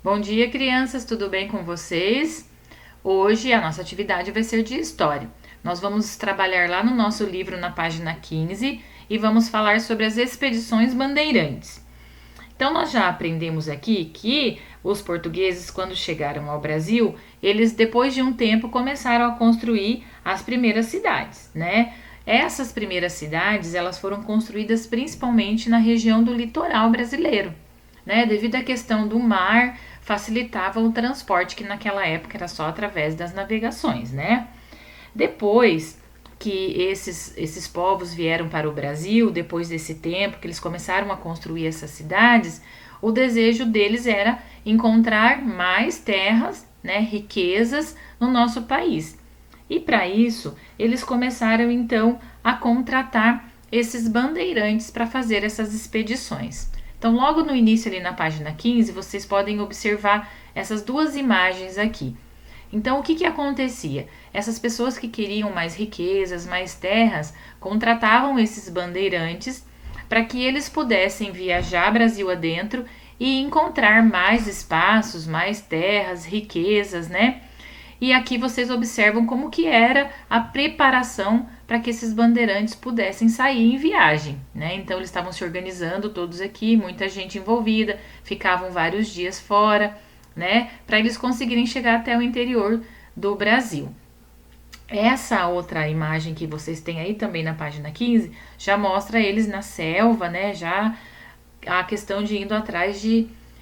Bom dia, crianças, tudo bem com vocês? Hoje a nossa atividade vai ser de história. Nós vamos trabalhar lá no nosso livro na página 15 e vamos falar sobre as expedições bandeirantes. Então nós já aprendemos aqui que os portugueses, quando chegaram ao Brasil, eles depois de um tempo começaram a construir as primeiras cidades, né? Essas primeiras cidades, elas foram construídas principalmente na região do litoral brasileiro, né? Devido à questão do mar, facilitava o transporte, que naquela época era só através das navegações, né? Depois que esses povos vieram para o Brasil, depois desse tempo que eles começaram a construir essas cidades, o desejo deles era encontrar mais terras, né, riquezas no nosso país. E para isso, eles começaram então a contratar esses bandeirantes para fazer essas expedições. Então, logo no início, ali na página 15, vocês podem observar essas duas imagens aqui. Então, o que acontecia? Essas pessoas que queriam mais riquezas, mais terras, contratavam esses bandeirantes para que eles pudessem viajar Brasil adentro e encontrar mais espaços, mais terras, riquezas, né? E aqui vocês observam como que era a preparação para que esses bandeirantes pudessem sair em viagem, né? Então eles estavam se organizando todos aqui, muita gente envolvida, ficavam vários dias fora, né? Para eles conseguirem chegar até o interior do Brasil. Essa outra imagem que vocês têm aí também na página 15 já mostra eles na selva, né? Já a questão de indo atrás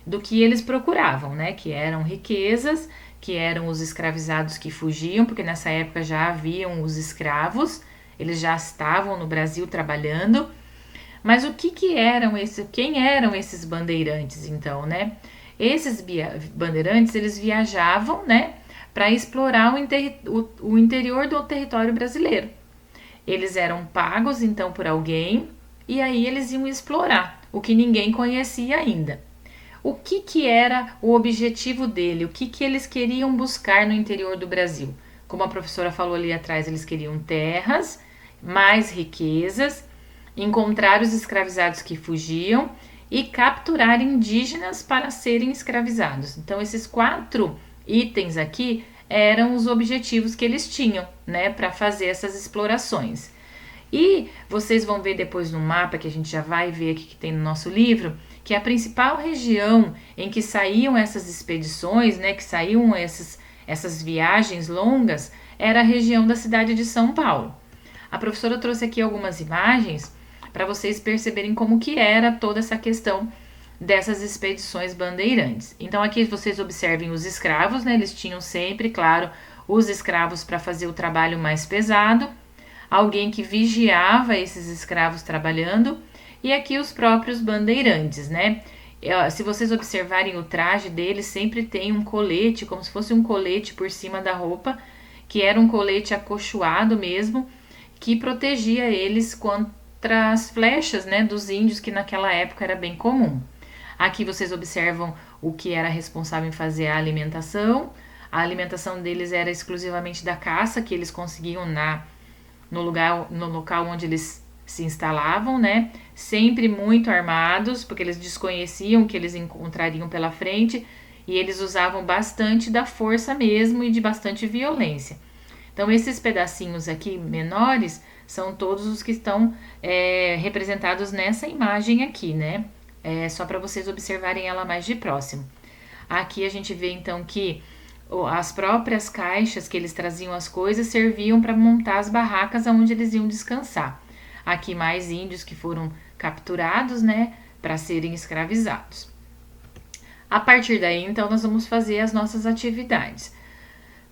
do que eles procuravam, né? Que eram riquezas, que eram os escravizados que fugiam, porque nessa época já haviam os escravos, eles já estavam no Brasil trabalhando. Mas quem eram esses bandeirantes então, né? Esses bandeirantes, eles viajavam, né, para explorar o interior do território brasileiro. Eles eram pagos então por alguém e aí eles iam explorar o que ninguém conhecia ainda. O que era o objetivo dele? O que eles queriam buscar no interior do Brasil? Como a professora falou ali atrás, eles queriam terras, mais riquezas, encontrar os escravizados que fugiam e capturar indígenas para serem escravizados. Então, esses 4 itens aqui eram os objetivos que eles tinham, né, para fazer essas explorações. E vocês vão ver depois no mapa, que a gente já vai ver aqui que tem no nosso livro, que a principal região em que saíam essas expedições, né, que saíam essas viagens longas, era a região da cidade de São Paulo. A professora trouxe aqui algumas imagens para vocês perceberem como que era toda essa questão dessas expedições bandeirantes. Então aqui vocês observem os escravos, né? Eles tinham sempre, claro, os escravos para fazer o trabalho mais pesado, alguém que vigiava esses escravos trabalhando, e aqui os próprios bandeirantes, né? Se vocês observarem o traje deles, sempre tem um colete, como se fosse um colete por cima da roupa, que era um colete acolchoado mesmo, que protegia eles contra as flechas, né, dos índios, que naquela época era bem comum. Aqui vocês observam o que era responsável em fazer a alimentação. A alimentação deles era exclusivamente da caça, que eles conseguiam no local onde eles se instalavam, né? Sempre muito armados, porque eles desconheciam o que eles encontrariam pela frente e eles usavam bastante da força mesmo e de bastante violência. Então, esses pedacinhos aqui menores são todos os que estão representados nessa imagem aqui, né? Só para vocês observarem ela mais de próximo. Aqui a gente vê então que as próprias caixas que eles traziam as coisas serviam para montar as barracas onde eles iam descansar. Aqui mais índios que foram capturados, né, para serem escravizados. A partir daí, então, nós vamos fazer as nossas atividades.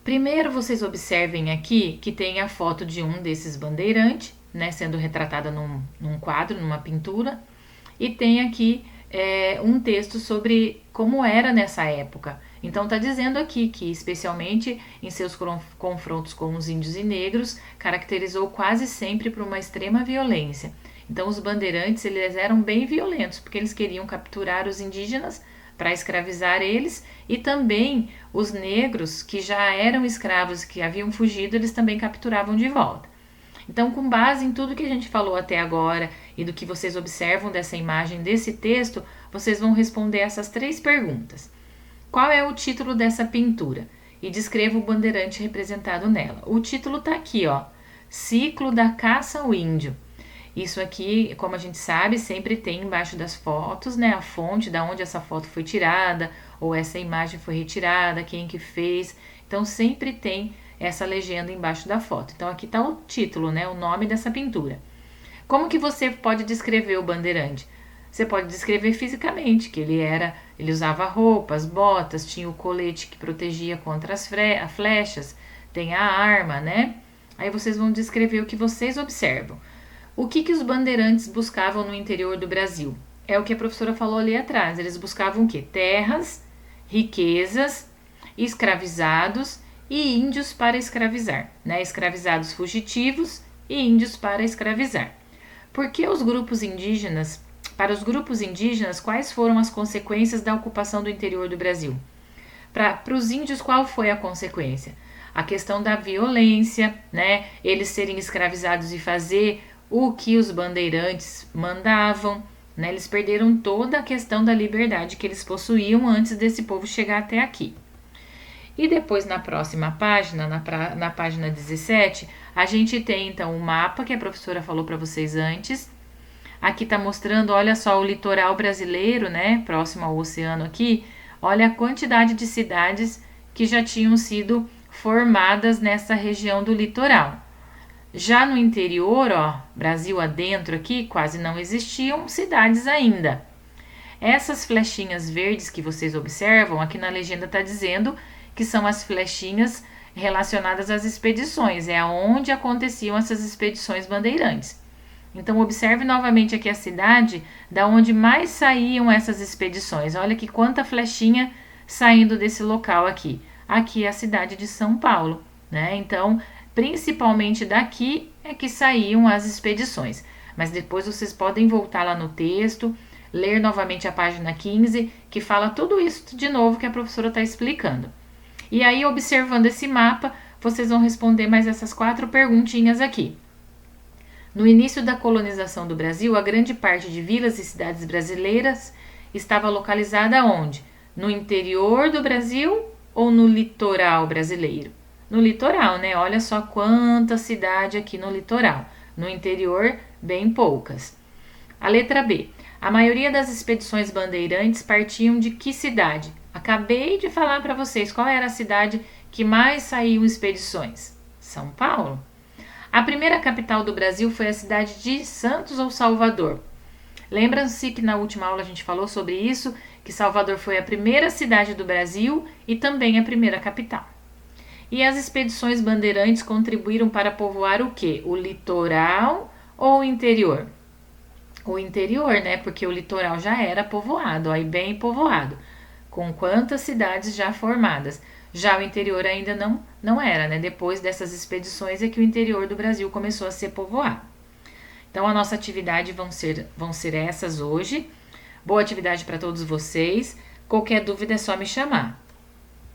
Primeiro, vocês observem aqui que tem a foto de um desses bandeirantes, né, sendo retratada num quadro, numa pintura, e tem aqui um texto sobre como era nessa época. Então está dizendo aqui que, especialmente em seus confrontos com os índios e negros, caracterizou quase sempre por uma extrema violência. Então os bandeirantes, eles eram bem violentos, porque eles queriam capturar os indígenas para escravizar eles, e também os negros que já eram escravos, que haviam fugido, eles também capturavam de volta. Então, com base em tudo que a gente falou até agora e do que vocês observam dessa imagem, desse texto, vocês vão responder essas 3 perguntas. Qual é o título dessa pintura? E descreva o bandeirante representado nela. O título está aqui, ó. Ciclo da caça ao índio. Isso aqui, como a gente sabe, sempre tem embaixo das fotos, né, a fonte da onde essa foto foi tirada, ou essa imagem foi retirada, quem que fez. Então sempre tem essa legenda embaixo da foto. Então aqui está o título, né, o nome dessa pintura. Como que você pode descrever o bandeirante? Você pode descrever fisicamente, que ele usava roupas, botas, tinha o colete que protegia contra as flechas, tem a arma, né? Aí vocês vão descrever o que vocês observam. O que os bandeirantes buscavam no interior do Brasil? É o que a professora falou ali atrás. Eles buscavam o quê? Terras, riquezas, escravizados e índios para escravizar, né? Escravizados fugitivos e índios para escravizar. Por que os grupos indígenas, para os grupos indígenas, quais foram as consequências da ocupação do interior do Brasil? Para os índios, qual foi a consequência? A questão da violência, né? Eles serem escravizados e fazer o que os bandeirantes mandavam, né? Eles perderam toda a questão da liberdade que eles possuíam antes desse povo chegar até aqui. E depois na próxima página, na página 17, a gente tem então o mapa que a professora falou para vocês antes. Aqui está mostrando, olha só, o litoral brasileiro, né? Próximo ao oceano aqui. Olha a quantidade de cidades que já tinham sido formadas nessa região do litoral. Já no interior, ó, Brasil adentro aqui, quase não existiam cidades ainda. Essas flechinhas verdes que vocês observam, aqui na legenda está dizendo que são as flechinhas relacionadas às expedições, é onde aconteciam essas expedições bandeirantes. Então observe novamente aqui a cidade da onde mais saíam essas expedições. Olha que quanta flechinha saindo desse local aqui. Aqui é a cidade de São Paulo, né? Então, principalmente daqui é que saíam as expedições. Mas depois vocês podem voltar lá no texto, ler novamente a página 15, que fala tudo isso de novo que a professora está explicando. E aí, observando esse mapa, vocês vão responder mais essas 4 perguntinhas aqui. No início da colonização do Brasil, a grande parte de vilas e cidades brasileiras estava localizada onde? No interior do Brasil ou no litoral brasileiro? No litoral, né? Olha só quanta cidade aqui no litoral. No interior, bem poucas. A letra B. A maioria das expedições bandeirantes partiam de que cidade? Acabei de falar para vocês qual era a cidade que mais saíam expedições. São Paulo. A primeira capital do Brasil foi a cidade de Santos ou Salvador? Lembram-se que na última aula a gente falou sobre isso, que Salvador foi a primeira cidade do Brasil e também a primeira capital. E as expedições bandeirantes contribuíram para povoar o quê? O litoral ou o interior? O interior, né? Porque o litoral já era povoado, aí bem povoado, com quantas cidades já formadas. Já o interior ainda não era, né? Depois dessas expedições é que o interior do Brasil começou a ser povoado. Então, a nossa atividade vão ser essas hoje. Boa atividade para todos vocês. Qualquer dúvida é só me chamar.